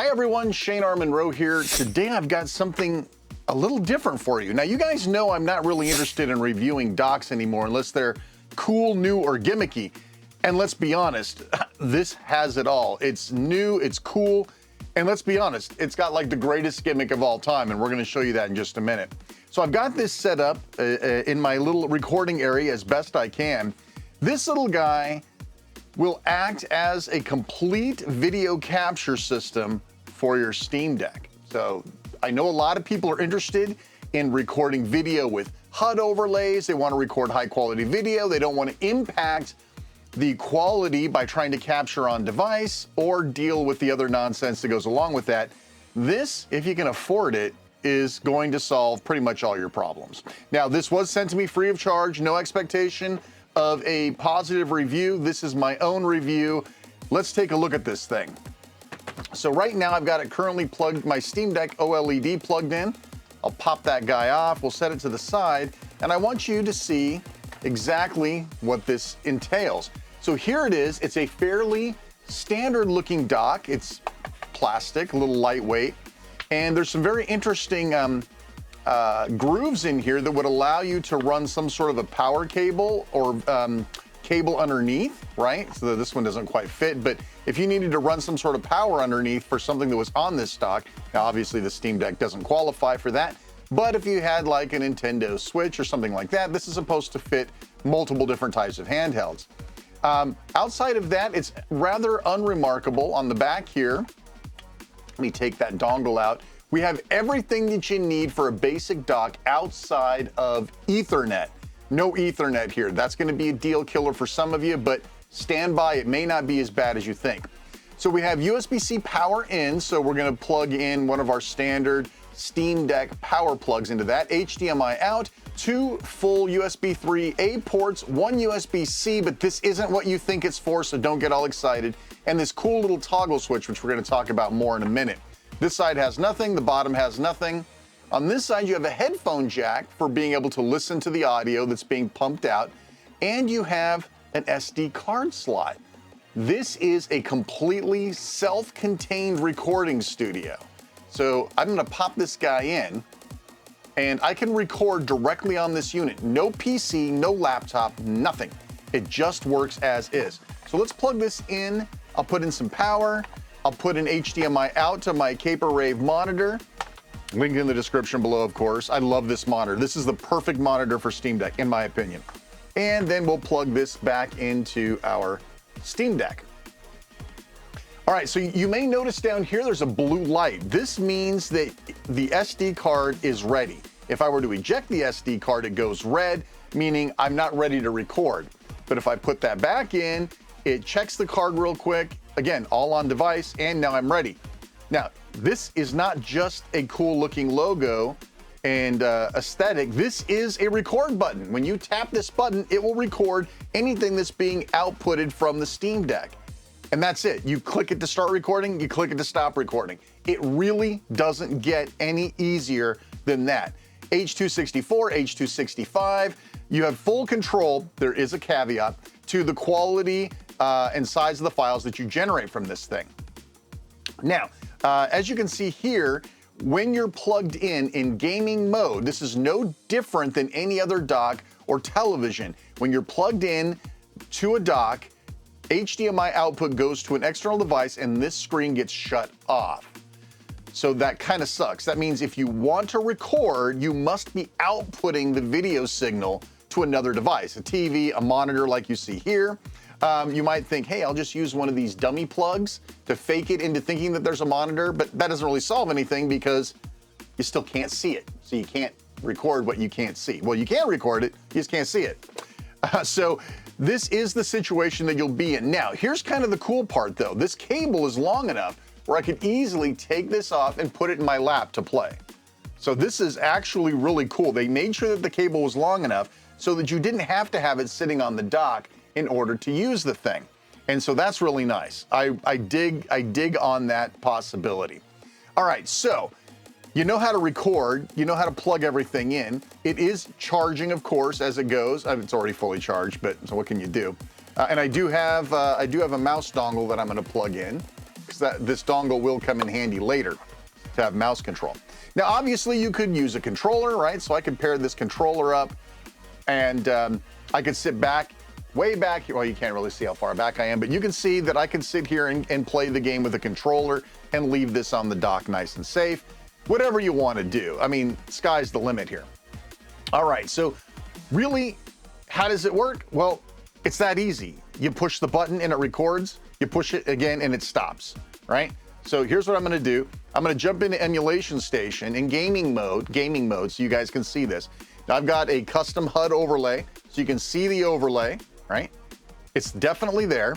Hi everyone, Shane R. Monroe here. Today I've got something a little different for you. Now you guys know I'm not really interested in reviewing docks anymore unless they're cool, new, or gimmicky. And let's be honest, this has it all. It's new, it's cool, and let's be honest, it's got like the greatest gimmick of all time, and we're gonna show you that in just a minute. So I've got this set up in my little recording area as best I can. This little guy will act as a complete video capture system for your Steam Deck. So I know a lot of people are interested in recording video with HUD overlays. They want to record high quality video. They don't want to impact the quality by trying to capture on device or deal with the other nonsense that goes along with that. This, if you can afford it, is going to solve pretty much all your problems. Now, this was sent to me free of charge, no expectation of a positive review. This is my own review. Let's take a look at this thing. So right now I've got it currently plugged, my Steam Deck OLED plugged in. I'll pop that guy off, we'll set it to the side, and I want you to see exactly what this entails. So here it is, it's a fairly standard looking dock. It's plastic, a little lightweight, and there's some very interesting grooves in here that would allow you to run some sort of a power cable or cable underneath, right? So this one doesn't quite fit, but if you needed to run some sort of power underneath for something that was on this dock, now obviously the Steam Deck doesn't qualify for that, but if you had like a Nintendo Switch or something like that, this is supposed to fit multiple different types of handhelds. Outside of that, it's rather unremarkable. On the back here, let me take that dongle out. We have everything that you need for a basic dock outside of Ethernet. No Ethernet here. That's going to be a deal killer for some of you, but stand by, it may not be as bad as you think. So we have USB-C power in, so we're going to plug in one of our standard Steam Deck power plugs into that. HDMI out, 2 full USB 3A ports, 1 USB-C, but this isn't what you think it's for, so don't get all excited. And this cool little toggle switch, which we're going to talk about more in a minute. This side has nothing, the bottom has nothing. On this side, you have a headphone jack for being able to listen to the audio that's being pumped out, and you have an SD card slot. This is a completely self-contained recording studio. So I'm gonna pop this guy in, and I can record directly on this unit. No PC, no laptop, nothing. It just works as is. So let's plug this in. I'll put in some power. I'll put an HDMI out to my Caperave monitor. Link in the description below, of course. I love this monitor. This is the perfect monitor for Steam Deck, in my opinion. And then we'll plug this back into our Steam Deck. All right, so you may notice down here there's a blue light. This means that the SD card is ready. If I were to eject the SD card, it goes red, meaning I'm not ready to record. But if I put that back in, it checks the card real quick. Again, all on device, and now I'm ready. Now, this is not just a cool looking logo and aesthetic. This is a record button. When you tap this button, it will record anything that's being outputted from the Steam Deck. And that's it. You click it to start recording, you click it to stop recording. It really doesn't get any easier than that. H.264, H.265, you have full control, there is a caveat, to the quality and size of the files that you generate from this thing. Now, as you can see here, when you're plugged in gaming mode, this is no different than any other dock or television. When you're plugged in to a dock, HDMI output goes to an external device and this screen gets shut off. So that kind of sucks. That means if you want to record, you must be outputting the video signal to another device, a TV, a monitor like you see here. You might think, hey, I'll just use one of these dummy plugs to fake it into thinking that there's a monitor, but that doesn't really solve anything because you still can't see it. So you can't record what you can't see. Well, you can record it, you just can't see it. So this is the situation that you'll be in. Now, here's kind of the cool part though. This cable is long enough where I could easily take this off and put it in my lap to play. So this is actually really cool. They made sure that the cable was long enough so that you didn't have to have it sitting on the dock in order to use the thing. And so that's really nice. I dig on that possibility. All right, so you know how to record, you know how to plug everything in. It is charging, of course, as it goes. It's already fully charged, but so what can you do? And I do have a mouse dongle that I'm gonna plug in. because this dongle will come in handy later to have mouse control. Now, obviously, you could use a controller, right? So I could pair this controller up, and I could sit back, way back here. Well, you can't really see how far back I am, but you can see that I can sit here and play the game with a controller and leave this on the dock nice and safe. Whatever you want to do. I mean, sky's the limit here. All right, so really, how does it work? Well, it's that easy. You push the button and it records. You push it again and it stops, right? So here's what I'm gonna do. I'm gonna jump into emulation station in gaming mode, so you guys can see this. Now I've got a custom HUD overlay, so you can see the overlay, right? It's definitely there.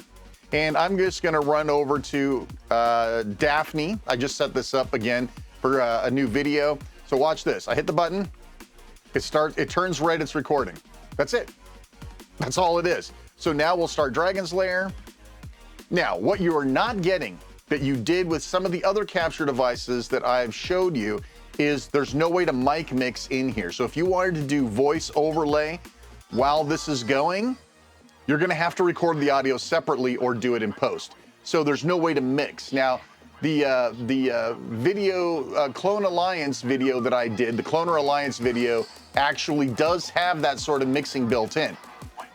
And I'm just gonna run over to Daphne. I just set this up again for a new video. So watch this. I hit the button, it turns red, it's recording. That's it. That's all it is. So now we'll start Dragon's Lair. Now, what you are not getting that you did with some of the other capture devices that I've showed you is there's no way to mic mix in here. So if you wanted to do voice overlay while this is going, you're gonna have to record the audio separately or do it in post. So there's no way to mix. Now, the video, Clone Alliance video that I did, the Cloner Alliance video, actually does have that sort of mixing built in.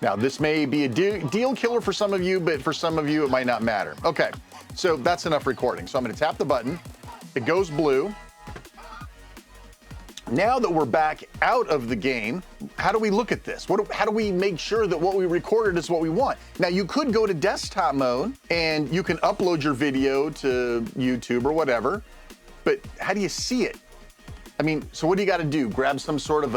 Now, this may be a deal killer for some of you, but for some of you, it might not matter. Okay, so that's enough recording. So I'm gonna tap the button, it goes blue. Now that we're back out of the game, how do we look at this? How do we make sure that what we recorded is what we want? Now, you could go to desktop mode and you can upload your video to YouTube or whatever, but how do you see it? I mean, so what do you gotta do? Grab some sort of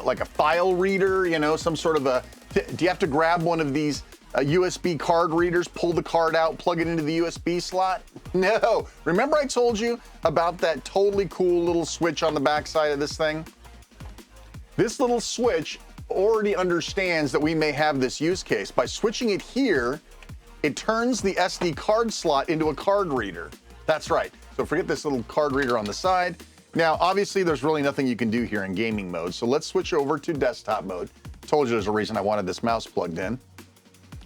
like a file reader, you know, some sort of do you have to grab one of these USB card readers, pull the card out, plug it into the USB slot? No. Remember I told you about that totally cool little switch on the back side of this thing? This little switch already understands that we may have this use case. By switching it here, it turns the SD card slot into a card reader. That's right. So forget this little card reader on the side. Now, obviously, there's really nothing you can do here in gaming mode. So let's switch over to desktop mode. Told you there's a reason I wanted this mouse plugged in.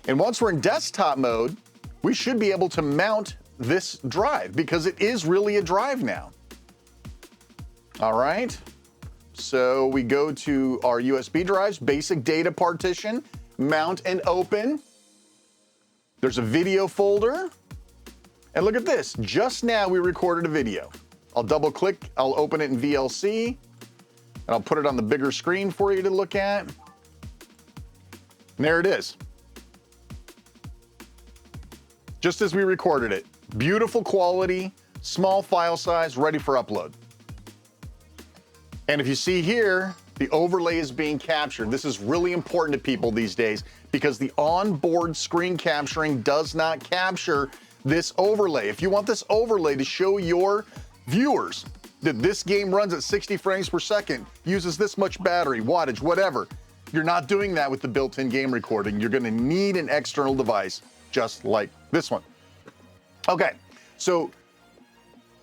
And once we're in desktop mode, we should be able to mount this drive because it is really a drive now. All right. So we go to our USB drives, basic data partition, mount and open. There's a video folder. And look at this. Just now we recorded a video. I'll double click, I'll open it in VLC, and I'll put it on the bigger screen for you to look at. And there it is. Just as we recorded it. Beautiful quality, small file size, ready for upload. And if you see here, the overlay is being captured. This is really important to people these days because the onboard screen capturing does not capture this overlay. If you want this overlay to show your viewers that this game runs at 60 frames per second, uses this much battery, wattage, whatever, you're not doing that with the built-in game recording. You're gonna need an external device just like this one. Okay, so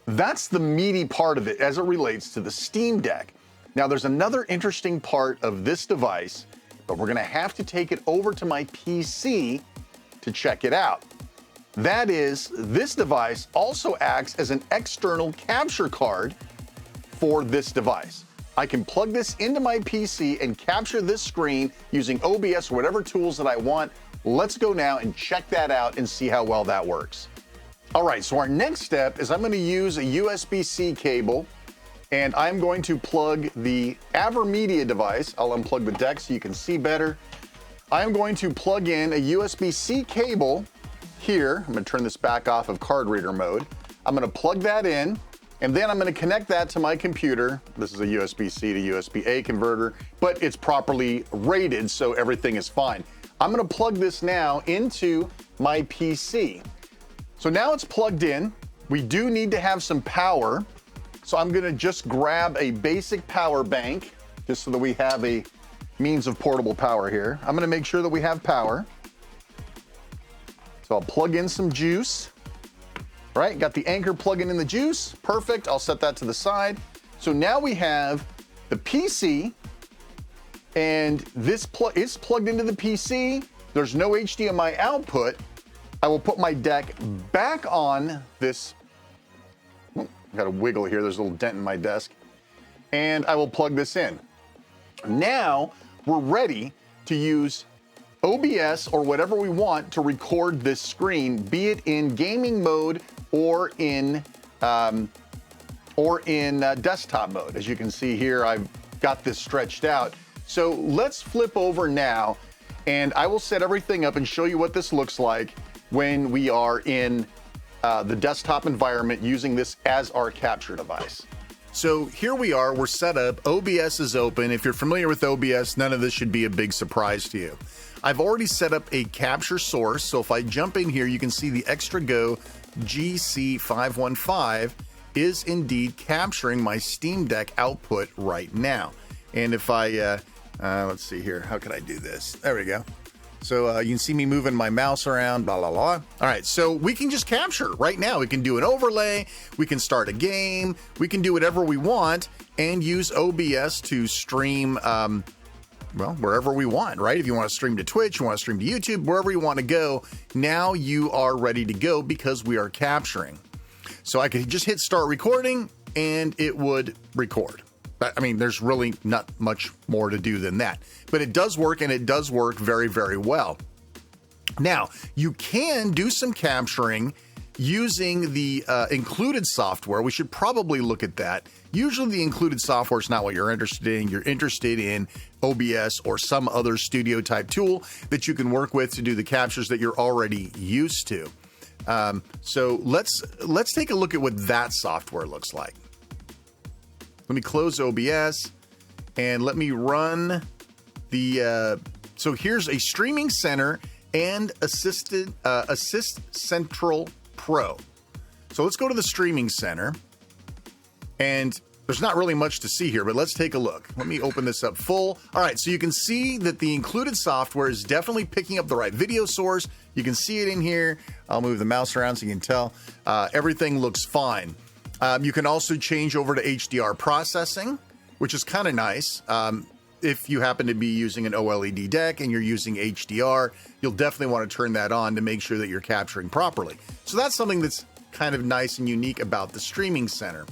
that's the meaty part of it as it relates to the Steam Deck. Now there's another interesting part of this device, but we're gonna have to take it over to my PC to check it out. That is, this device also acts as an external capture card for this device. I can plug this into my PC and capture this screen using OBS or whatever tools that I want. Let's go now and check that out and see how well that works. All right, so our next step is I'm going to use a USB-C cable and I'm going to plug the AVerMedia device. I'll unplug the deck so you can see better. I'm going to plug in a USB-C cable here. I'm going to turn this back off of card reader mode. I'm going to plug that in and then I'm going to connect that to my computer. This is a USB-C to USB-A converter, but it's properly rated so everything is fine. I'm going to plug this now into my PC. So now it's plugged in. We do need to have some power. So I'm gonna just grab a basic power bank, just so that we have a means of portable power here. I'm gonna make sure that we have power. So I'll plug in some juice. All right, got the Anchor plugging in the juice. Perfect, I'll set that to the side. So now we have the PC, and this is plugged into the PC. There's no HDMI output. I will put my deck back on this. Got a wiggle here. There's a little dent in my desk. And I will plug this in. Now we're ready to use OBS or whatever we want to record this screen, be it in gaming mode or in desktop mode. As you can see here, I've got this stretched out. So let's flip over now, and I will set everything up and show you what this looks like when we are in the desktop environment using this as our capture device. So here we are, we're set up, OBS is open. If you're familiar with OBS, none of this should be a big surprise to you. I've already set up a capture source, so if I jump in here, you can see the XtraGo GC515 is indeed capturing my Steam Deck output right now. And if I, let's see here, how can I do this? There we go. So you can see me moving my mouse around, blah, blah, blah. All right, so we can just capture right now. We can do an overlay, we can start a game, we can do whatever we want and use OBS to stream, well, wherever we want, right? If you want to stream to Twitch, you want to stream to YouTube, wherever you want to go, now you are ready to go because we are capturing. So I could just hit start recording and it would record. I mean, there's really not much more to do than that, but it does work, and it does work very, very well. Now, you can do some capturing using the included software. We should probably look at that. Usually the included software is not what you're interested in. You're interested in OBS or some other studio type tool that you can work with to do the captures that you're already used to. So let's take a look at what that software looks like. Let me close OBS and let me run the, so here's a Streaming Center and Assist Central Pro. So let's go to the Streaming Center, and there's not really much to see here, but let's take a look. Let me open this up full. All right, so you can see that the included software is definitely picking up the right video source. You can see it in here. I'll move the mouse around so you can tell. Everything looks fine. You can also change over to HDR processing, which is kind of nice. If you happen to be using an OLED deck and you're using HDR, you'll definitely want to turn that on to make sure that you're capturing properly. So that's something that's kind of nice and unique about the Streaming Center.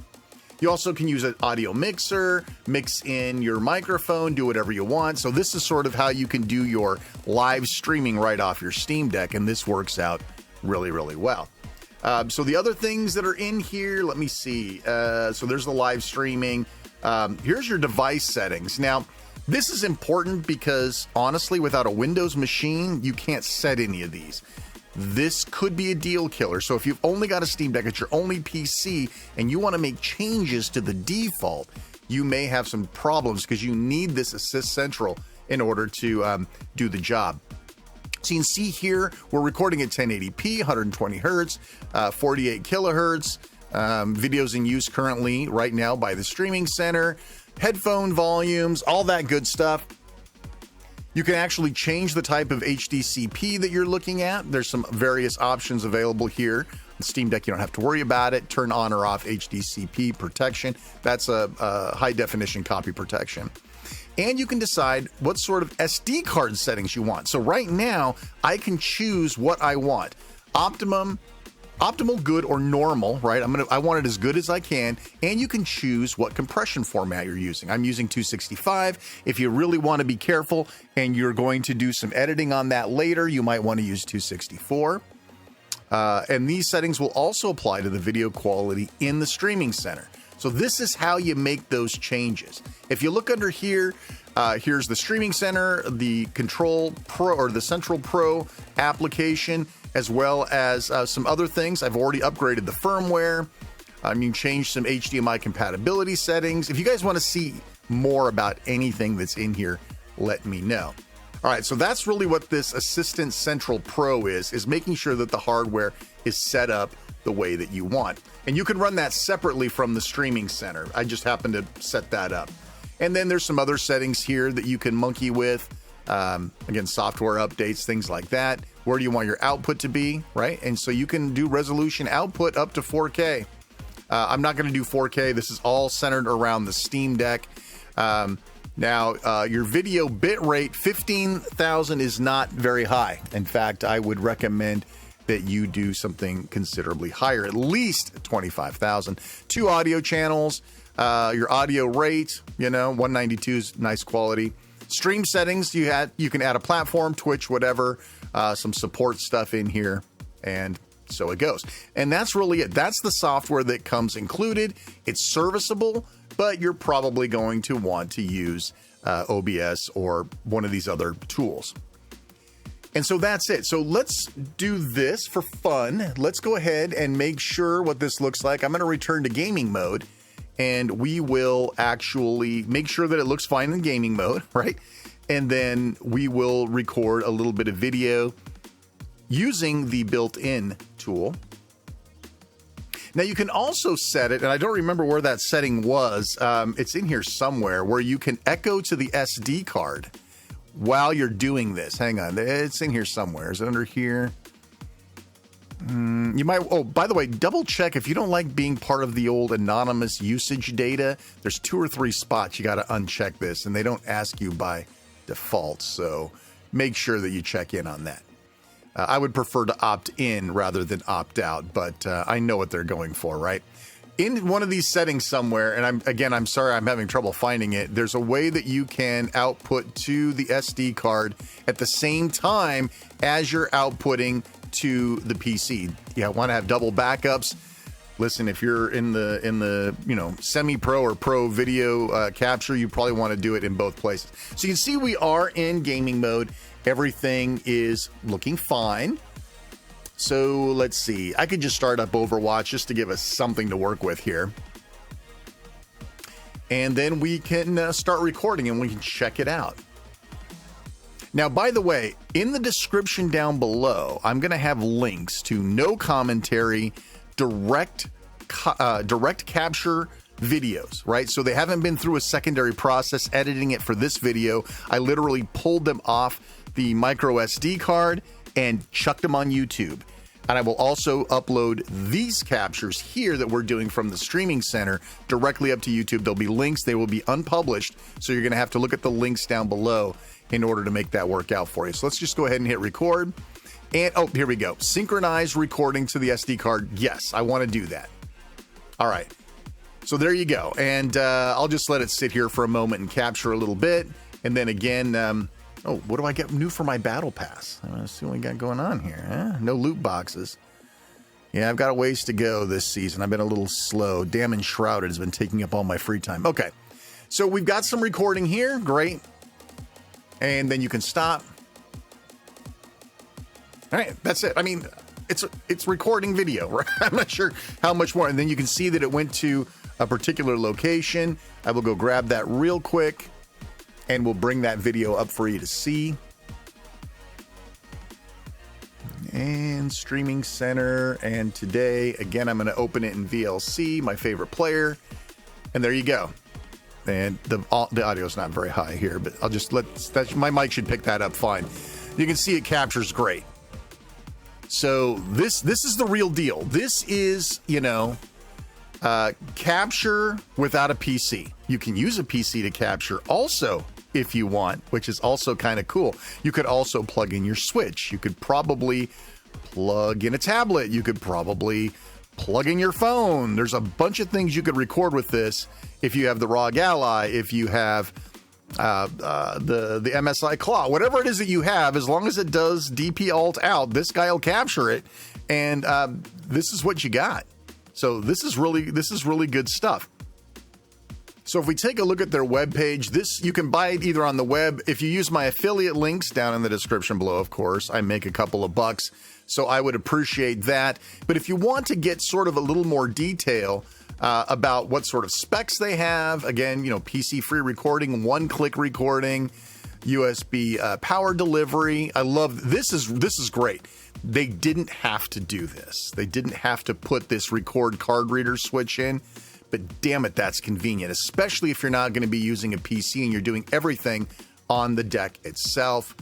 You also can use an audio mixer, mix in your microphone, do whatever you want. So this is sort of how you can do your live streaming right off your Steam Deck, and this works out really, really well. So the other things that are in here, let me see. So there's the live streaming. Here's your device settings. Now, this is important because honestly, without a Windows machine, you can't set any of these. This could be a deal killer. So if you've only got a Steam Deck, it's your only PC, and you want to make changes to the default, you may have some problems because you need this Assist Central in order to do the job. So you can see here, we're recording at 1080p, 120 hertz, 48 kilohertz, videos in use currently right now by the Streaming Center, headphone volumes, all that good stuff. You can actually change the type of HDCP that you're looking at. There's some various options available here. The Steam Deck, you don't have to worry about it. Turn on or off HDCP protection. That's a high definition copy protection. And you can decide what sort of SD card settings you want. So right now, I can choose what I want. Optimal, good, or normal, right? I want it as good as I can. And you can choose what compression format you're using. I'm using 265. If you really want to be careful and you're going to do some editing on that later, you might want to use 264. And these settings will also apply to the video quality in the Streaming Center. So this is how you make those changes. If you look under here, here's the Streaming Center, the Control Pro or the Central Pro application, as well as some other things. I've already upgraded the firmware. You can change some HDMI compatibility settings. If you guys want to see more about anything that's in here, let me know. All right, so that's really what this Assistant Central Pro is making sure that the hardware is set up the way that you want. And you can run that separately from the Streaming Center. I just happened to set that up. And then there's some other settings here that you can monkey with. Again, software updates, things like that. Where do you want your output to be, right? And so you can do resolution output up to 4K. I'm not going to do 4K. This is all centered around the Steam Deck. Now, your video bit rate, 15,000 is not very high. In fact, I would recommend that you do something considerably higher, at least 25,000. 2 audio channels, your audio rate, 192 is nice quality. Stream settings, you can add a platform, Twitch, whatever, some support stuff in here, and so it goes. And that's really it. That's the software that comes included. It's serviceable, but you're probably going to want to use OBS or one of these other tools. And so that's it. So let's do this for fun. Let's go ahead and make sure what this looks like. I'm going to return to gaming mode, and we will actually make sure that it looks fine in gaming mode, right? And then we will record a little bit of video using the built-in tool. Now you can also set it, and I don't remember where that setting was. It's in here somewhere where you can echo to the SD card while you're doing this. Hang on, it's in here somewhere. Is it under here? You might, oh, by the way, double check if you don't like being part of the old anonymous usage data. There's 2 or 3 spots you got to uncheck this, and they don't ask you by default. So make sure that you check in on that. I would prefer to opt in rather than opt out, but I know what they're going for, right? In one of these settings somewhere, and I'm sorry, I'm having trouble finding it. There's a way that you can output to the SD card at the same time as you're outputting to the PC. You want to have double backups. Listen, if you're in the semi-pro or pro video capture, you probably want to do it in both places. So you can see we are in gaming mode. Everything is looking fine. So let's see. I could just start up Ovewatch just to give us something to work with here. And then we can start recording and we can check it out. Now, by the way, in the description down below, I'm going to have links to no commentary, direct capture videos, right? So they haven't been through a secondary process editing it for this video. I literally pulled them off the microSD card and chucked them on YouTube. And I will also upload these captures here that we're doing from the streaming center directly up to YouTube. There'll be links. They will be unpublished. So you're going to have to look at the links down below in order to make that work out for you. So let's just go ahead and hit record. And, oh, here we go. Synchronize recording to the SD card. Yes, I want to do that. All right. So there you go. And I'll just let it sit here for a moment and capture a little bit. And then again, oh, what do I get new for my battle pass? Let's see what we got going on here. Huh? No loot boxes. Yeah, I've got a ways to go this season. I've been a little slow. Damn Enshrouded has been taking up all my free time. Okay. So we've got some recording here. Great. And then you can stop. All right, that's it. I mean, it's recording video, right? I'm not sure how much more. And then you can see that it went to a particular location. I will go grab that real quick, and we'll bring that video up for you to see. And streaming center. And today, again, I'm going to open it in VLC, my favorite player. And there you go. And the audio is not very high here, but I'll just my mic should pick that up fine. You can see it captures great. So this is the real deal. This is, capture without a PC. You can use a PC to capture also if you want, which is also kind of cool. You could also plug in your Switch. You could probably plug in a tablet. You could probably plug in your phone. There's a bunch of things you could record with this if you have the ROG Ally, if you have the MSI Claw, whatever it is that you have, as long as it does DP Alt out, this guy will capture it. And this is what you got. So this is really good stuff. So if we take a look at their webpage, you can buy it either on the web. If you use my affiliate links down in the description below, of course, I make a couple of bucks. So I would appreciate that. But if you want to get sort of a little more detail about what sort of specs they have, again, PC free recording, one-click recording, USB power delivery. I love this is great. They didn't have to do this. They didn't have to put this record card reader switch in, but damn it, that's convenient, especially if you're not going to be using a PC and you're doing everything on the deck itself.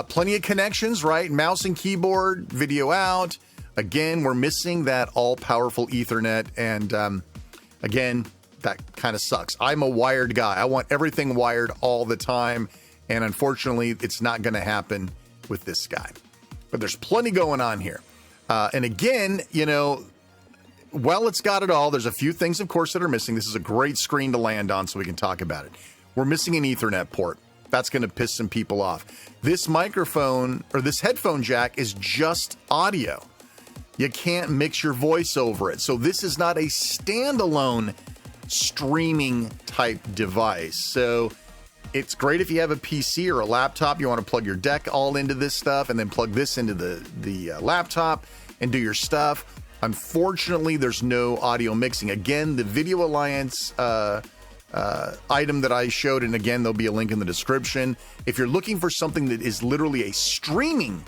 Plenty of connections, right? Mouse and keyboard, video out. Again, we're missing that all-powerful Ethernet, and again, that kind of sucks. I'm a wired guy. I want everything wired all the time, and unfortunately, it's not going to happen with this guy. But there's plenty going on here. And again, you know, well, it's got it all. There's a few things, of course, that are missing. This is a great screen to land on so we can talk about it. We're missing an Ethernet port. That's going to piss some people off. This microphone or this headphone jack is just audio. You can't mix your voice over it. So this is not a standalone streaming type device. So it's great if you have a PC or a laptop. You want to plug your deck all into this stuff and then plug this into the laptop and do your stuff. Unfortunately, there's no audio mixing. Again, the Video Alliance item that I showed, and again, there'll be a link in the description. If you're looking for something that is literally a streaming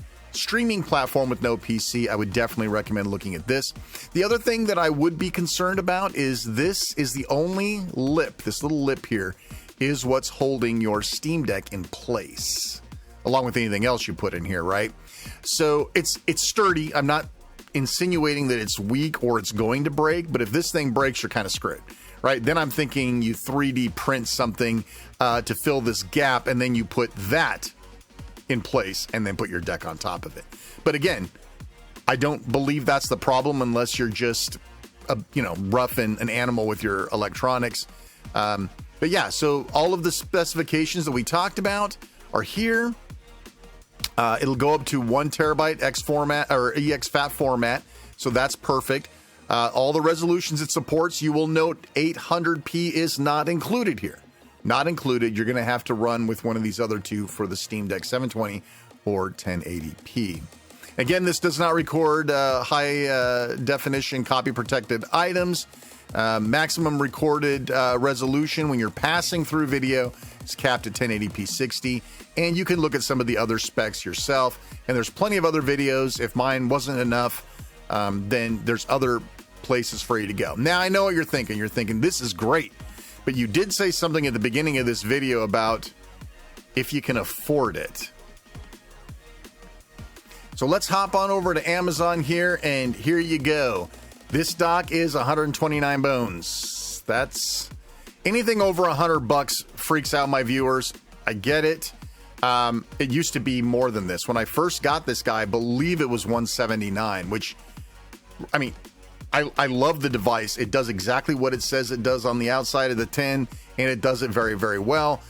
platform with no PC, I would definitely recommend looking at this. The other thing that I would be concerned about is this is the only lip, this little lip here, is what's holding your Steam Deck in place, along with anything else you put in here, right? So it's sturdy. I'm not insinuating that it's weak or it's going to break, but if this thing breaks, you're kind of screwed, right? Then I'm thinking you 3D print something to fill this gap, and then you put that in place and then put your deck on top of it. But again, I don't believe that's the problem unless you're just roughing an animal with your electronics. But yeah, so all of the specifications that we talked about are here. It'll go up to 1 terabyte X format or EXFAT format, so that's perfect. All the resolutions it supports, you will note 800p is not included here. Not included. You're going to have to run with one of these other two for the Steam Deck 720 or 1080p. Again, this does not record high definition copy protected items. Maximum recorded resolution when you're passing through video is capped at 1080p 60, and you can look at some of the other specs yourself, and there's plenty of other videos. If mine wasn't enough, then there's other places for you to go. Now, I know what you're thinking this is great, but you did say something at the beginning of this video about if you can afford it. So let's hop on over to Amazon here, and here you go. This dock is 129 bones. That's anything over $100 freaks out my viewers. I get it. It used to be more than this. When I first got this guy, I believe it was 179, which, I mean, I love the device. It does exactly what it says it does on the outside of the tin, and it does it very, very well.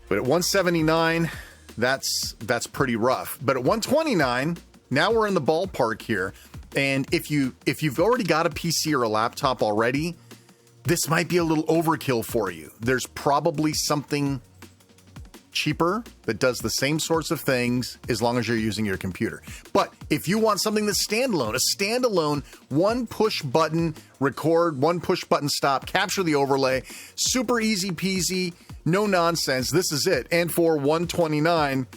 But at 179, that's pretty rough. But at 129, now we're in the ballpark here. And if you've already got a PC or a laptop already, this might be a little overkill for you. There's probably something cheaper that does the same sorts of things as long as you're using your computer. But if you want something that's standalone, a standalone one push button record, one push button stop, capture the overlay, super easy peasy, no nonsense, this is it. And for 129,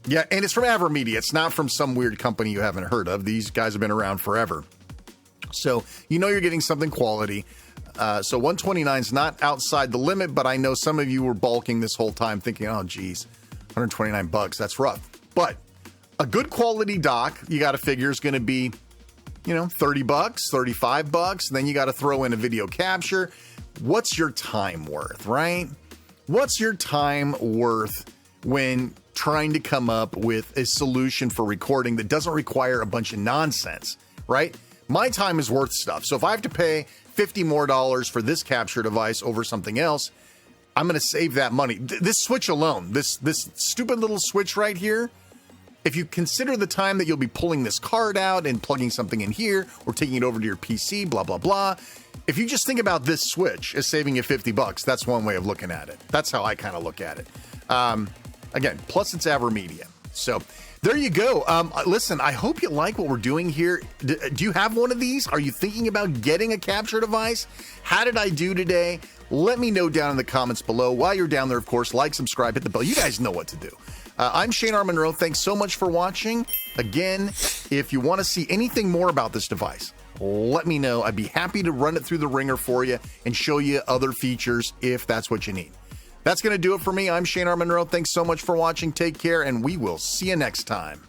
yeah, and it's from AVerMedia. It's not from some weird company you haven't heard of. These guys have been around forever. So you know you're getting something quality. So 129 is not outside the limit, but I know some of you were balking this whole time thinking, oh, geez, 129 bucks, that's rough. But a good quality dock, you got to figure is going to be, $30 bucks, $35 bucks. And then you got to throw in a video capture. What's your time worth, right? What's your time worth when trying to come up with a solution for recording that doesn't require a bunch of nonsense, right? My time is worth stuff. So if I have to pay $50 more for this capture device over something else, I'm going to save that money. This switch alone, this stupid little switch right here, if you consider the time that you'll be pulling this card out and plugging something in here or taking it over to your PC, blah, blah, blah. If you just think about this switch as saving you 50 bucks, that's one way of looking at it. That's how I kind of look at it. Again, plus it's AVerMedia. So there you go. Listen, I hope you like what we're doing here. Do you have one of these? Are you thinking about getting a capture device? How did I do today? Let me know down in the comments below. While you're down there, of course, like, subscribe, hit the bell. You guys know what to do. I'm Shane R. Monroe. Thanks so much for watching. Again, if you want to see anything more about this device, let me know. I'd be happy to run it through the ringer for you and show you other features if that's what you need. That's going to do it for me. I'm Shane R. Monroe. Thanks so much for watching. Take care, and we will see you next time.